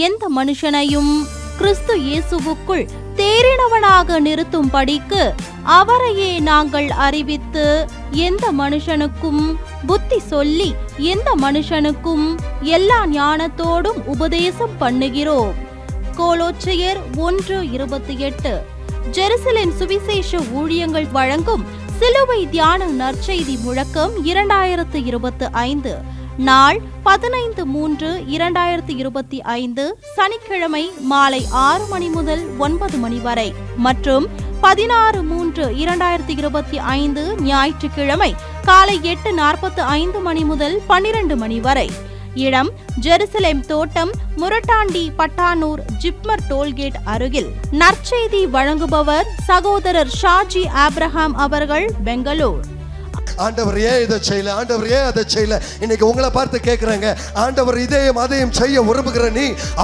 எந்த மனுஷனையும் கிறிஸ்து இயேசுவுக்குள் தேறினவனாக நிறுத்தும்படிக்கு அவரையே நாங்கள் அறிவித்து எந்த மனுஷனுக்கும் புத்தி சொல்லி எந்த மனுஷனுக்கும் எல்லா ஞானத்தோடும் உபதேசம் பண்ணுகிறோம். கொலோச்சையர் 1:28. ஜெருசலேம் சுவிசேஷ ஊழியங்கள் வழங்கும் சிலுவை தியான நற்செய்தி முழக்கம் 2025. நாள் 15/3/2025 சனிக்கிழமை மாலை 6 மணி முதல் 9 மணி வரை மற்றும் 16/3/2025 ஞாயிற்றுக்கிழமை காலை 8:45 மணி முதல் 12 மணி வரை. இடம் ஜெருசலேம் தோட்டம், முரட்டாண்டி, பட்டானூர், ஜிப்மர் டோல்கேட் அருகில். நற்செய்தி வழங்குபவர் சகோதரர் ஷாஜி ஆப்ரஹாம் அவர்கள், பெங்களூர். ஆண்டவர் ஏன் இதை செய்யல, ஆண்டவர் ஏன் அதை செய்யல, இன்னைக்கு உங்களை பார்த்து கேட்கிறேங்க. ஆண்டவர் இதையும் அதையும் செய்ய விரும்புகிற நீ